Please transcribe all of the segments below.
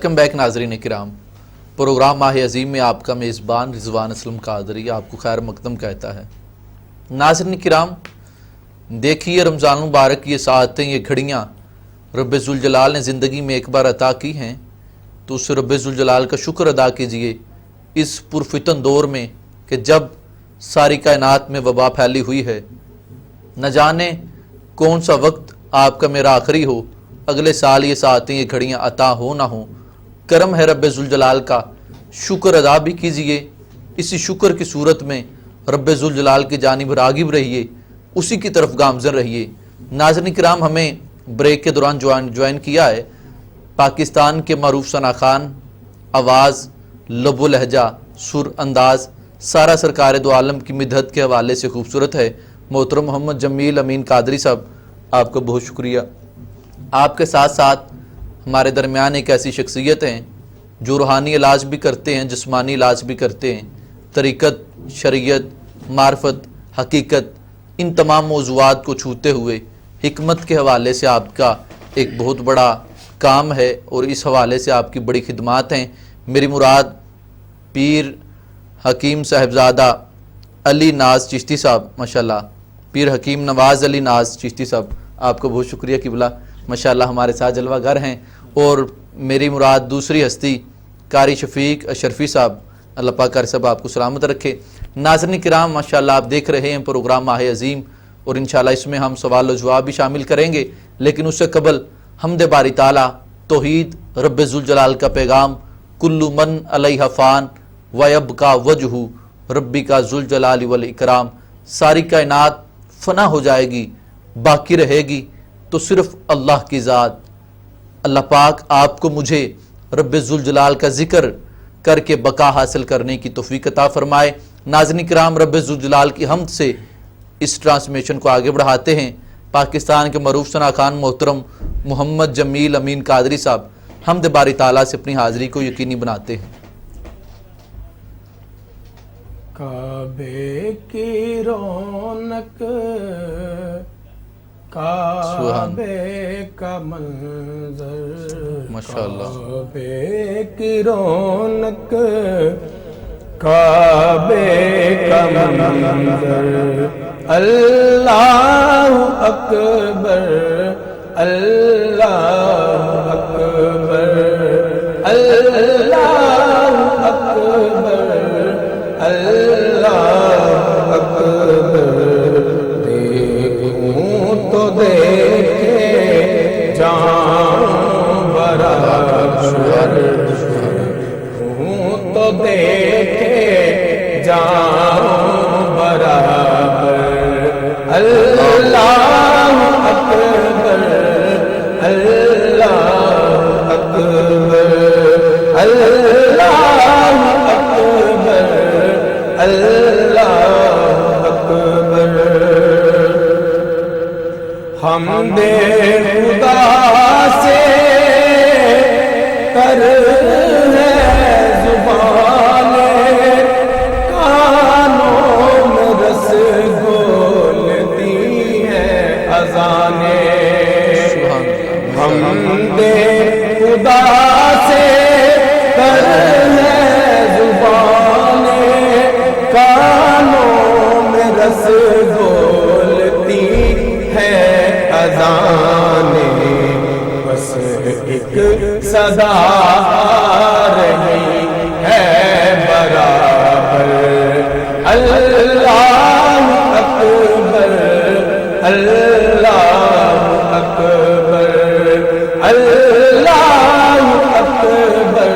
Welcome back ناظرین کرام، programme ماہ عظیم میں آپ کا میزبان رضوان اسلم قادری آپ کو خیر مقدم کہتا ہے۔ ناظرین کرام، دیکھیے رمضان مبارک یہ ساعتیں، یہ گھڑیاں رب ذوالجلال نے زندگی میں ایک بار عطا کی ہیں، تو اس رب ذوالجلال کا شکر ادا کیجئے اس پرفتن دور میں کہ جب ساری کائنات میں وبا پھیلی ہوئی ہے۔ نہ جانے کون سا وقت آپ کا میرا آخری ہو، اگلے سال یہ ساعتیں، یہ گھڑیاں عطا ہو نہ ہو، کرم ہے رب ذوالجلال کا، شکر ادا بھی کیجئے۔ اسی شکر کی صورت میں رب ذوالجلال کی جانب راغب رہیے، اسی کی طرف گامزن رہیے۔ ناظرین کرام، ہمیں بریک کے دوران جوائن کیا ہے پاکستان کے معروف ثناخوان، آواز، لب و لہجہ، سر انداز، سارا سرکار دو عالم کی مدحت کے حوالے سے خوبصورت ہے محترم محمد جمیل امین قادری صاحب، آپ کا بہت شکریہ۔ آپ کے ساتھ ساتھ ہمارے درمیان ایک ایسی شخصیت ہیں جو روحانی علاج بھی کرتے ہیں، جسمانی علاج بھی کرتے ہیں، طریقت، شریعت، معرفت، حقیقت، ان تمام موضوعات کو چھوتے ہوئے حکمت کے حوالے سے آپ کا ایک بہت بڑا کام ہے، اور اس حوالے سے آپ کی بڑی خدمات ہیں۔ میری مراد پیر حکیم صاحبزادہ علی ناز چشتی صاحب، ماشاءاللہ پیر حکیم نواز علی ناز چشتی صاحب، آپ کو بہت شکریہ قبلہ، ماشاءاللہ ہمارے ساتھ جلوہ گر ہیں۔ اور میری مراد دوسری ہستی قاری شفیق اشرفی صاحب، اللہ پاک قاری صاحب آپ کو سلامت رکھے۔ ناظرین کرام، ماشاءاللہ آپ دیکھ رہے ہیں پروگرام ماہ عظیم، اور انشاءاللہ اس میں ہم سوال و جواب بھی شامل کریں گے، لیکن اس سے قبل حمد باری تعالیٰ، توحید، رب ذوالجلال کا پیغام، کل من علیہ فان ویبقی وجہ ربک ذوالجلال والاکرام، ساری کائنات فنا ہو جائے گی، باقی رہے گی تو صرف اللہ کی ذات۔ اللہ پاک آپ کو مجھے رب ذوالجلال کا ذکر کر کے بقا حاصل کرنے کی توفیق عطا فرمائے۔ ناظرین کرام، رب ذوالجلال کی حمد سے اس ٹرانسمیشن کو آگے بڑھاتے ہیں پاکستان کے معروف ثناخوان محترم محمد جمیل امین قادری صاحب، حمد باری تعالیٰ سے اپنی حاضری کو یقینی بناتے ہیں۔ کعبے کی رونق، کعبے کا منظر، ماشاءاللہ کعبے کی رونق، کعبے کا منظر، اللہ اکبر، اللہ اکبر، اللہ اکبر، اللہ اکبر، دیکھوں تو دیکھے جان برابر، دیکھوں تو دیکھے جان برابر، اللہ اکبر، اللہ اکبر، اللہ اکبر، اللہ اکبر۔ حمد خدا سے کر ہے زبان، کانوں میں رس گولتی ہے اذانیں۔ حمد خدا سے کر ہے زبان، کانوں میں رس گولتی ہے اذانیں، بس ایک صدا رہی ہے برابر، اللہ اکبر، اللہ اکبر، اللہ اکبر،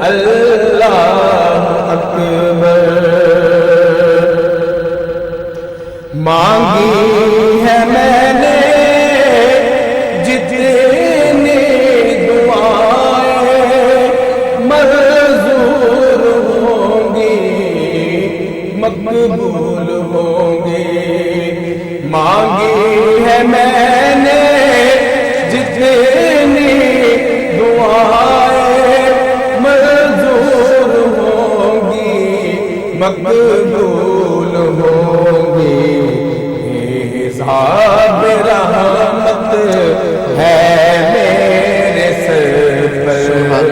اللہ اکبر۔ مانگی ہے میں نے جتنی دعائیں، منظور ہوں گی، مقبول ہوں گی۔ مانگی ہے میں نے جتنی دعائیں، منظور ہوں گی، مقبول ہوں گی۔ حساب رحمت ہے میرے سر پر،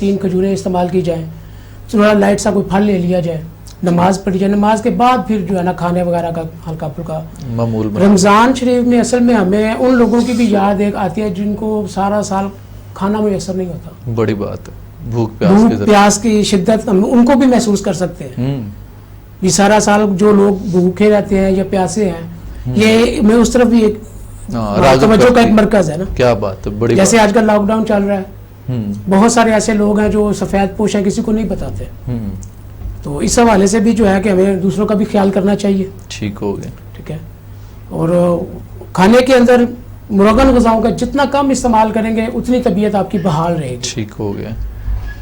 3 کھجوریں استعمال کی جائیں. تھوڑا لائٹ سا کوئی پھل لے لیا جائے، نماز پڑھی جائے، نماز کے بعد پھر جو ہے نا کھانے وغیرہ کا ہلکا پھلکا. معمول میں رمضان شریف میں اصل میں ہمیں ان لوگوں کی بھی یاد ایک آتی ہے جن کو سارا سال کھانا میسر نہیں ہوتا. بڑی بات ہے. بھوک پیاس کی شدت ہم ان کو بھی محسوس کر سکتے ہیں. یہ سارا سال جو لوگ بھوکے رہتے ہیں یا پیاسے ہیں، یہ میں اس طرف بھی ایک توجہ کا ایک مرکز ہے نا. کیا بات ہے، بڑی جیسے آج کل لاک ڈاؤن چل رہا ہے، بہت سارے ایسے لوگ ہیں جو سفید پوش ہیں، کسی کو نہیں بتاتے. تو اس حوالے سے بھی جو ہے کہ ہمیں دوسروں کا بھی خیال کرنا چاہیے. ٹھیک ہو گیا. ٹھیک ہے. اور کھانے کے اندر مرغن غذاؤں کا جتنا کم استعمال کریں گے اتنی طبیعت آپ کی بحال رہے گی. ٹھیک ہو گیا.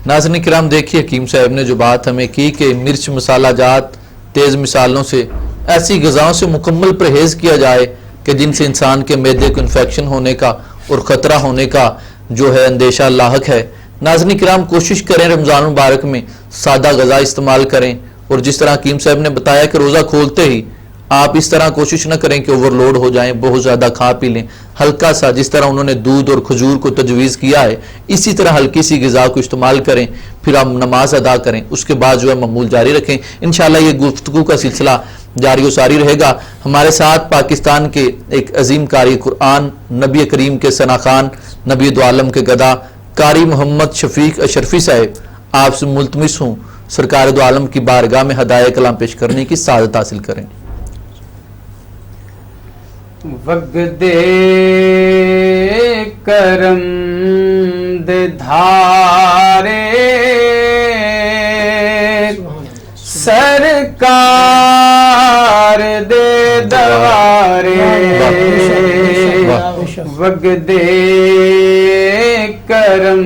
ناظرین کرام، دیکھیے حکیم صاحب نے جو بات ہمیں کی کہ مرچ مسالہ جات تیز مثالوں سے، ایسی غذاؤں سے مکمل پرہیز کیا جائے کہ جن سے انسان کے معدے کو انفیکشن ہونے کا اور خطرہ ہونے کا جو ہے اندیشہ لاحق ہے. ناظرین کرام، کوشش کریں رمضان مبارک میں سادہ غذا استعمال کریں، اور جس طرح حکیم صاحب نے بتایا کہ روزہ کھولتے ہی آپ اس طرح کوشش نہ کریں کہ اوور لوڈ ہو جائیں، بہت زیادہ کھا پی لیں. ہلکا سا، جس طرح انہوں نے دودھ اور کھجور کو تجویز کیا ہے، اسی طرح ہلکی سی غذا کو استعمال کریں، پھر آپ نماز ادا کریں، اس کے بعد جو ہے معمول جاری رکھیں. انشاءاللہ یہ گفتگو کا سلسلہ جاری و ساری رہے گا. ہمارے ساتھ پاکستان کے ایک عظیم قاری قرآن، نبی کریم کے ثناخوان، نبی دو عالم کے گدا، قاری محمد شفیق اشرفی صاحب، آپ سے ملتمس ہوں سرکار دو عالم کی بارگاہ میں ہدایہ کلام پیش کرنے کی سعادت حاصل کریں. وگدے کرم دے دھارے سرکار دے دوارے، وگدے کرم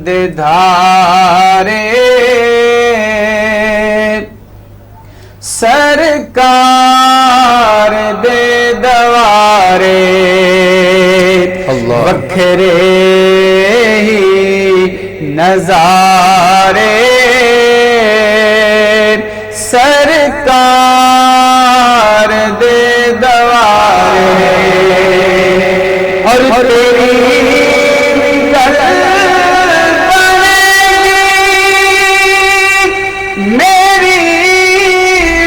دے دھارے سرکار دے دوارے، وکھرے ہی نظارے سرکار دے دوارے. اور تیری گل بنے گی، میری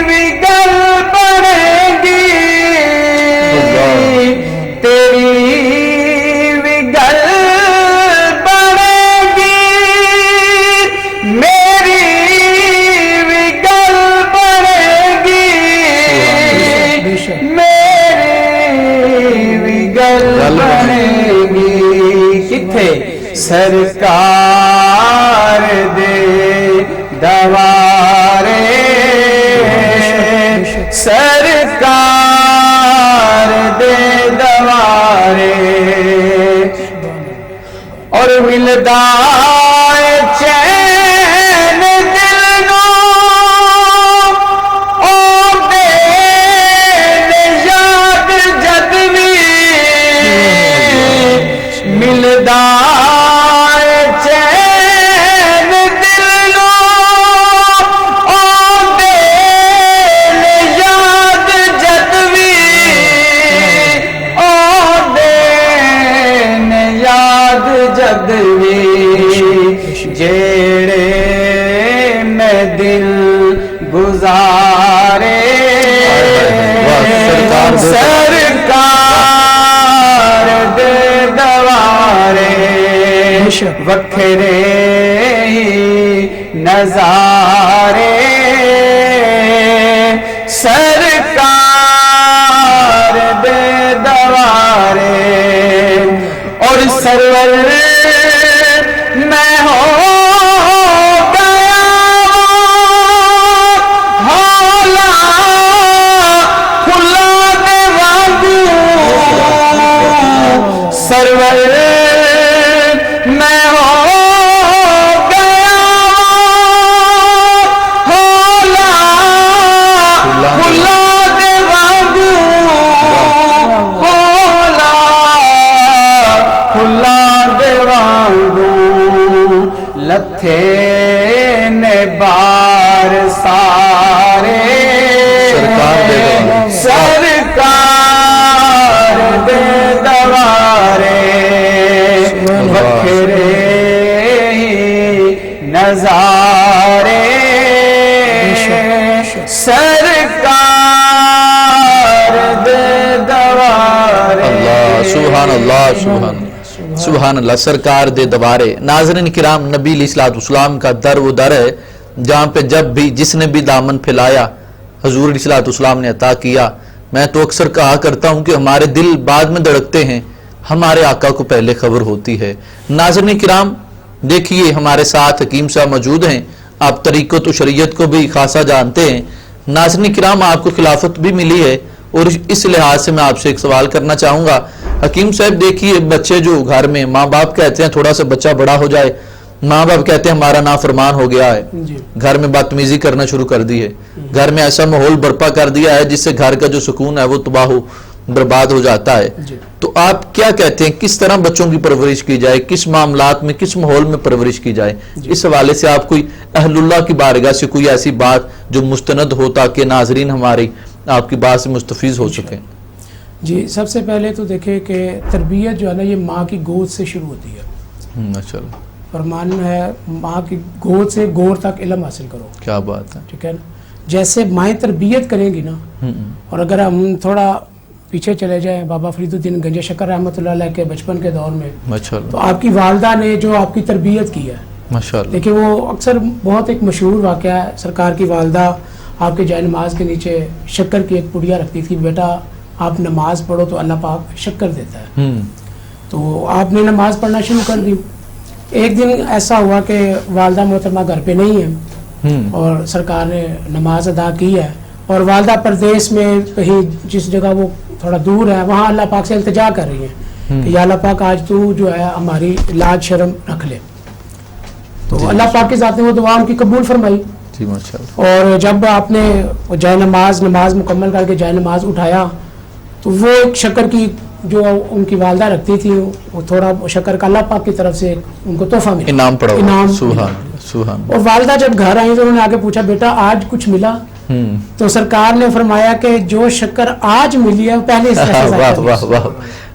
بھی گل بنے گی، تیری بھی گل بنے گی، میری بھی گل بنے گی، میری بھی گل بنے گی. کتھے سرکار دے دوارے سرکار دے دوارے، اور ملدا چین دل نو او دین یاد جد وی ملدا چین دل نو او دین یاد جد وی او دین یاد جد وی جیڑے میں دل گزارے سرکار دے دوارے، وکھرے ہی نظارے سرکار دے دوارے. اور سرور میں ہو گیا ہولا کھلا دے وانگو، سرور میں ہو گیا ہولا کھلا دے وانگو، ہولا کھلا دے وانگو، لتھے نے بار سارے سرکار دے دوارے، اللہ سبحان اللہ سرکار دے دوارے. ناظرین کرام نبی علیہ الصلوۃ والسلام کا در وہ در ہے جہاں پہ جب بھی جس نے بھی دامن پھیلایا حضور علیہ الصلوۃ والسلام نے عطا کیا. میں تو اکثر کہا کرتا ہوں کہ ہمارے دل بعد میں دھڑکتے ہیں, ہمارے آقا کو پہلے خبر ہوتی ہے. ناظرین کرام دیکھیے ہمارے ساتھ حکیم صاحب موجود ہیں, آپ طریقت و شریعت کو بھی خاصا جانتے ہیں. ناظرین کرام آپ کو خلافت بھی ملی ہے اور اس لحاظ سے میں آپ سے ایک سوال کرنا چاہوں گا. حکیم صاحب دیکھیے بچے جو گھر میں ماں باپ کہتے ہیں تھوڑا سا بچہ بڑا ہو جائے, ماں باپ کہتے ہیں ہمارا نافرمان ہو گیا ہے, گھر میں بدتمیزی کرنا شروع کر دی ہے, گھر میں ایسا ماحول برپا کر دیا ہے جس سے گھر کا جو سکون ہے وہ تباہ ہو برباد ہو جاتا ہے. تو آپ کیا کہتے ہیں کس طرح بچوں کی پرورش کی جائے, کس معاملات میں کس ماحول میں پرورش کی جائے؟ اس حوالے سے آپ کوئی اہل اللہ کی بارگاہ سے کوئی ایسی بات جو مستند ہو تاکہ ناظرین ہماری آپ کی بات سے مستفیض ہو سکیں. جی سب سے پہلے تو دیکھیں کہ تربیت جو ہے نا یہ ماں کی گود سے شروع ہوتی ہے. ماشاء اللہ فرمان ہے ماں کی گود سے گور تک علم حاصل کرو. کیا بات ہے. ٹھیک ہے نا, جیسے مائیں تربیت کریں گی نا. اور اگر ہم تھوڑا پیچھے چلے جائیں بابا فرید الدین گنج شکر رحمۃ اللہ علیہ کے بچپن کے دور میں تو آپ کی والدہ نے جو آپ کی تربیت کی ہے ماشاءاللہ, دیکھیں وہ اکثر بہت ایک مشہور واقعہ ہے. سرکار کی والدہ آپ کے جائے نماز کے نیچے شکر کی ایک پڑیا رکھتی تھی, بیٹا آپ نماز پڑھو تو اللہ پاک شکر دیتا ہے. تو آپ نے نماز پڑھنا شروع کر دی. ایک دن ایسا ہوا کہ والدہ محترمہ گھر پہ نہیں ہے اور سرکار نے نماز ادا کی ہے اور والدہ پردیس میں کہیں جس جگہ وہ تھوڑا دور ہے وہاں اللہ پاک سے التجا کر رہی ہیں کہ یا اللہ پاک آج تو جو ہے ہماری لاج شرم رکھ لے. تو اللہ پاک کی ذات نے وہ دعا ان کی قبول فرمائی. اور جب آپ نے جائے نماز مکمل کر کے جائے نماز اٹھایا تو وہ ایک شکر کی جو ان کی والدہ رکھتی تھی وہ تھوڑا شکر کا اللہ پاک کی طرف سے ان کو تحفہ ملا, انعام پڑا. اور والدہ جب گھر آئی تو انہوں نے آگے پوچھا بیٹا آج کچھ ملا؟ تو سرکار نے فرمایا کہ جو شکر آج ملی ہے وہ پہلے اس طرح.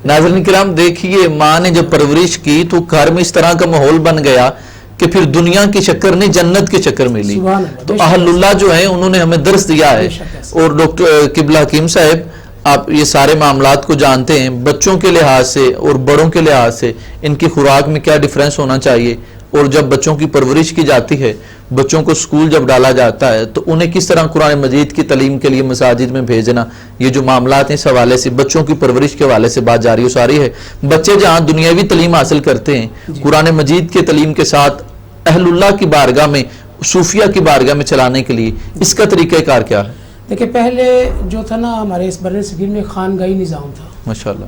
ناظرین کرام دیکھیے ماں نے جب پرورش کی تو گھر میں اس طرح کا ماحول بن گیا کہ پھر دنیا کی شکر نہیں جنت کی شکر ملی. تو اہل اللہ جو ہیں انہوں نے ہمیں درس دیا ہے. اور ڈاکٹر قبلہ حکیم صاحب آپ یہ سارے معاملات کو جانتے ہیں, بچوں کے لحاظ سے اور بڑوں کے لحاظ سے ان کی خوراک میں کیا ڈیفرنس ہونا چاہیے, اور جب بچوں کی پرورش کی جاتی ہے بچوں کو سکول جب ڈالا جاتا ہے تو انہیں کس طرح قرآن مجید کی تعلیم کے لیے مساجد میں بھیجنا, یہ جو معاملات ہیں اس حوالے سے بچوں کی پرورش کے حوالے سے بات جاری و ساری ہے. بچے جہاں دنیاوی تعلیم حاصل کرتے ہیں قرآن مجید کے تعلیم کے ساتھ اہل اللہ کی بارگاہ میں صوفیہ کی بارگاہ میں چلانے کے لیے اس کا طریقہ کار کیا ہے؟ دیکھیں پہلے جو تھا نا ہمارے اس بر صغیر میں خانگاہی نظام تھا ماشاءاللہ,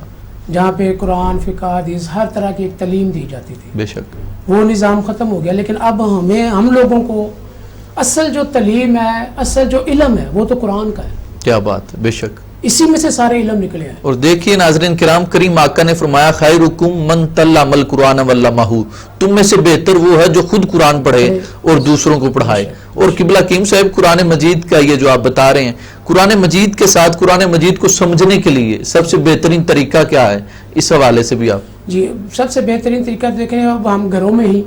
جہاں پہ قرآن فقہ حدیث ہر طرح کی ایک تعلیم دی جاتی تھی. بے شک وہ نظام ختم ہو گیا, لیکن اب ہم لوگوں کو اصل جو تعلیم ہے اصل جو علم ہے وہ تو قرآن کا ہے. کیا بات ہے, بے شک اسی میں سے سارے علم نکلے ہیں. اور دیکھیے ناظرین کرام کریم آقا نے فرمایا خیرکم من تعلم القرآن وعلمہ, تم میں سے بہتر وہ ہے جو خود قرآن پڑھے اور دوسروں کو پڑھائے. اور قبلہ حکیم صاحب قرآن مجید کا یہ جو آپ بتا رہے ہیں قرآن مجید کے ساتھ قرآن مجید کو سمجھنے کے لیے سب سے بہترین طریقہ کیا ہے, اس حوالے سے بھی آپ. جی سب سے بہترین طریقہ دیکھیں اب ہم گھروں میں ہی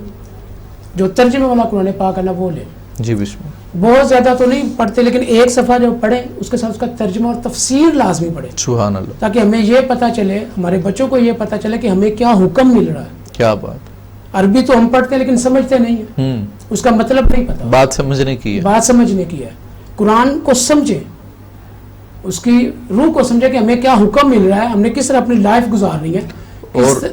جو ترجمے والا قرآن پاک ہے نا وہ لیں. جی بسم اللہ. بہت زیادہ تو نہیں پڑھتے لیکن ایک صفحہ جب پڑھیں اس کے ساتھ اس کا ترجمہ اور تفسیر لازمی پڑھیں. سبحان اللہ. تاکہ ہمیں یہ پتہ چلے, ہمارے بچوں کو یہ پتہ چلے کہ ہمیں کیا حکم مل رہا ہے. کیا بات. عربی تو ہم پڑھتے ہیں لیکن سمجھتے نہیں ہیں, اس کا مطلب نہیں پتا. بات سمجھنے کی ہے. بات سمجھنے کی ہے. قرآن کو سمجھیں, اس کی روح کو سمجھیں کہ ہمیں کیا حکم مل رہا ہے, ہم نے کس طرح اپنی لائف گزارنی ہے. اور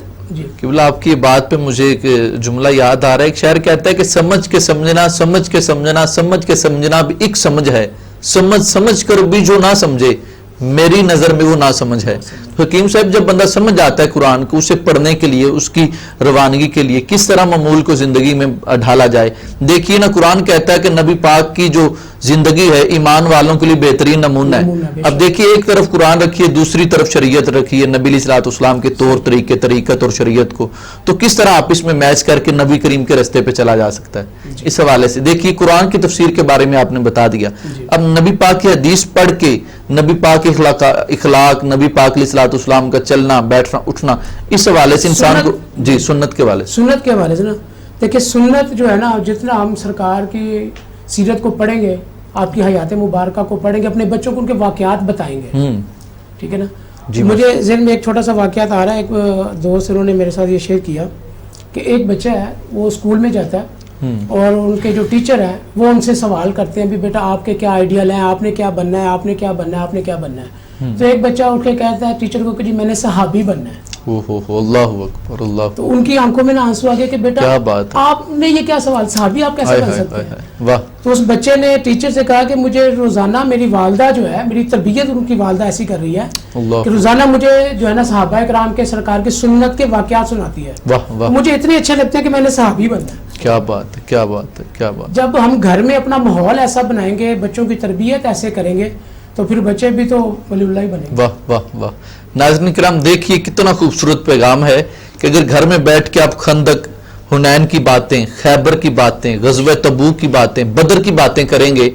قبلہ آپ کی بات پہ مجھے ایک جملہ یاد آ رہا ہے, ایک شاعر کہتا ہے کہ سمجھ کے سمجھنا سمجھ کے سمجھنا سمجھ کے سمجھنا بھی ایک سمجھ ہے, سمجھ کر بھی جو نہ سمجھے میری نظر میں وہ نہ سمجھ ہے. حکیم صاحب جب بندہ سمجھ جاتا ہے قرآن کو اسے پڑھنے کے لیے اس کی روانگی کے لیے کس طرح معمول کو زندگی میں ڈھالا جائے. دیکھیے نا قرآن کہتا ہے کہ نبی پاک کی جو زندگی ہے ایمان والوں کے لیے بہترین نمونہ ہے. اب دیکھیے ایک طرف قرآن رکھیے دوسری طرف شریعت رکھیے, نبی علیہ الصلوۃ والسلام کے طور طریقے طریقت اور شریعت کو, تو کس طرح آپ اس میں میچ کر کے نبی کریم کے رستے پہ چلا جا سکتا ہے. اس حوالے سے دیکھیے قرآن کی تفسیر کے بارے میں آپ نے بتا دیا. اب نبی پاک کی حدیث پڑھ کے نبی پاک اخلاق نبی پاک علیہ الصلوۃ والسلام کا چلنا بیٹھنا اٹھنا اس حوالے سے انسان کو جی سنت کے حوالے سے نا دیکھیے سنت جو ہے نا جتنا ہم سرکار کی سیرت کو پڑھیں گے, آپ کی حیات مبارکہ کو پڑھیں گے, اپنے بچوں کو ان کے واقعات بتائیں گے, ٹھیک ہے نا, جی مجھے ذہن میں ایک چھوٹا سا واقعات آ رہا ہے. ایک دوست انہوں نے میرے ساتھ یہ شیئر کیا کہ ایک بچہ ہے وہ اسکول میں جاتا ہے اور ان کے جو ٹیچر ہیں وہ ان سے سوال کرتے ہیں بھی بیٹا آپ کے کیا آئیڈیل ہیں, آپ نے کیا بننا ہے, آپ نے کیا بننا ہے, آپ نے کیا بننا ہے. تو ایک بچہ اٹھ کے کہتا ہے ٹیچر کو کہ جی میں نے صحابی بننا ہے. اللہ اکبر, اللہ. تو ان کی آنکھوں میں آنسو آ گئے کہ بیٹا کیا بات ہے, آپ نے یہ کیا سوال, صحابی آپ کیسے بن سکتے ہیں. واہ. تو اس بچے نے ٹیچر سے کہا کہ مجھے روزانہ میری والدہ جو ہے, میری تربیت ان کی والدہ ایسی کر رہی ہے کہ روزانہ مجھے جو ہے نا صحابہ کرام کے سرکار کی سنت کے واقعات سناتی ہے. واہ واہ, مجھے اتنے اچھے لگتے ہیں کہ میں نے صحابی بننا ہے. کیا بات ہے, کیا بات ہے, کیا بات. جب ہم گھر میں اپنا ماحول ایسا بنائیں گے, بچوں کی تربیت ایسے کریں گے, تو پھر بچے بھی تو ولی اللہ ہی بنیں گے. واہ واہ واہ. ناظرین کرام دیکھیے کتنا خوبصورت پیغام ہے کہ اگر گھر میں بیٹھ کے آپ خندق, حنین کی باتیں, خیبر کی باتیں, غزوہ تبوک کی باتیں, بدر کی باتیں کریں گے,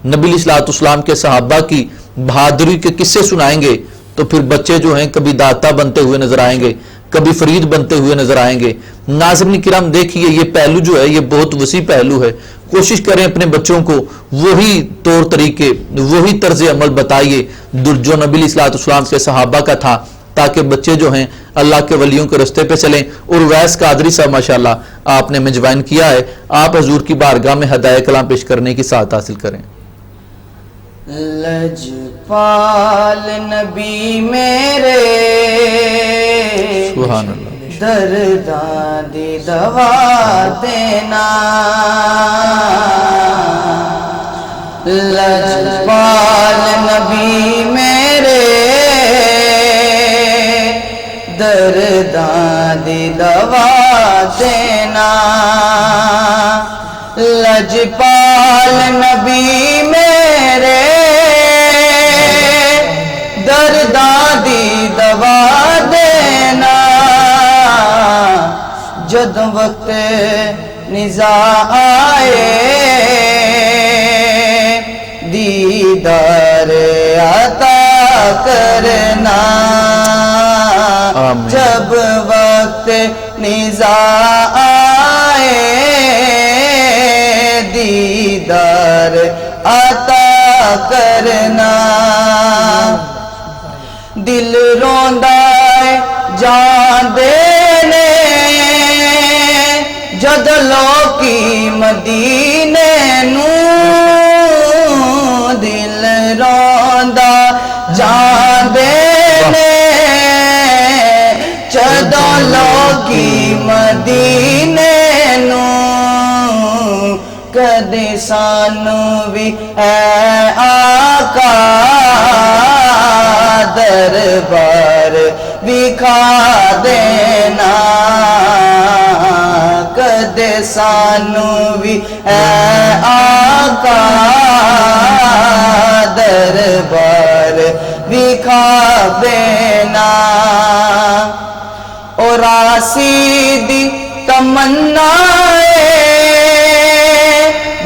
نبی علیہ الصلوۃ والسلام کے صحابہ کی بہادری کے قصے سنائیں گے, تو پھر بچے جو ہیں کبھی داتا بنتے ہوئے نظر آئیں گے, کبھی فرید بنتے ہوئے نظر آئیں گے. ناظرین کرام دیکھیے یہ پہلو جو ہے یہ بہت وسیع پہلو ہے. کوشش کریں اپنے بچوں کو وہی طور طریقے, وہی طرز عمل بتائیے جو نبی علیہ الصلوۃ والسلام کے صحابہ کا تھا, تاکہ بچے جو ہیں اللہ کے ولیوں کے رستے پہ چلیں. اور ویس قادری صاحب ماشاءاللہ آپ نے ہمیں جوائن کیا ہے, آپ حضور کی بارگاہ میں ہدایہ کلام پیش کرنے کی سعادت حاصل کریں. لجپال نبی میرے سبحان اللہ. درداں دی دوا دینا, لجپال نبی میرے درداں دی دوا دینا, لجپال نبی میرے درداں دی دوا دینا, جد وقت نزاع آئے دیدار عطا کرنا, جب وقت نزاع آئے دیدار عطا کرنا, دل روندا ہے جان دینے جد لوکی مدینے نو, دل روندا جان دینے جد لوکی مدینے نو, کدے سانو بھی اے آقا دربار وکھا دینا, کدے سانو بھی اے آقا دربار وکھا دینا. اور آسی دی تمنا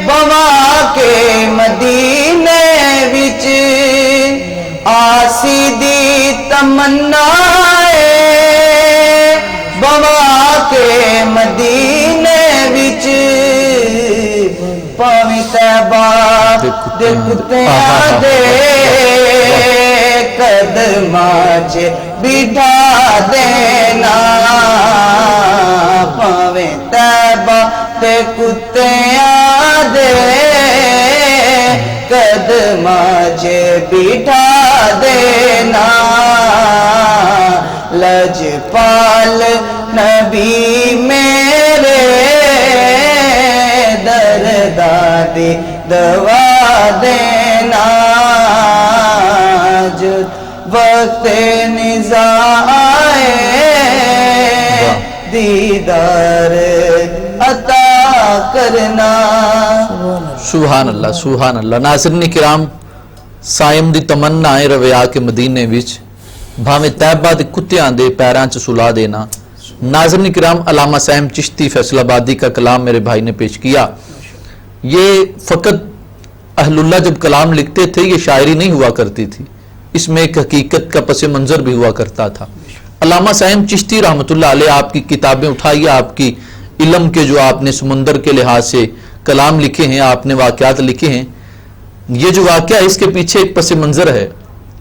بوا کے مدینے وچ, آسی دی تمنا بوا کے مدینے وچ, پاویں طیبہ دے کتیاں دے قدماں چ بٹھا دینا, پاویں طیبہ دے کتیاں دے قدماں چ بٹھا دینا, لجپال نبی میرے درداں دی دوا دینا, جد وقت نزاع آئے دیدار عطا کرنا. سبحان اللہ, سبحان اللہ. ناظرین کرام سائم دی تمنا ہے رویا کے مدینے وچ, بھاویں طیبہ دے کتیاں دے پیراں چ سلا دینا. ناظرین کرام علامہ سائم چشتی فیصل آبادی کا کلام میرے بھائی نے پیش کیا. یہ فقط اہل اللہ جب کلام لکھتے تھے یہ شاعری نہیں ہوا کرتی تھی, اس میں ایک حقیقت کا پس منظر بھی ہوا کرتا تھا. علامہ سائم چشتی رحمۃ اللہ علیہ آپ کی کتابیں اٹھائیے, آپ کی علم کے جو آپ نے سمندر کے لحاظ سے کلام لکھے ہیں, آپ نے واقعات لکھے ہیں, یہ جو واقعہ اس کے پیچھے ایک پس منظر ہے.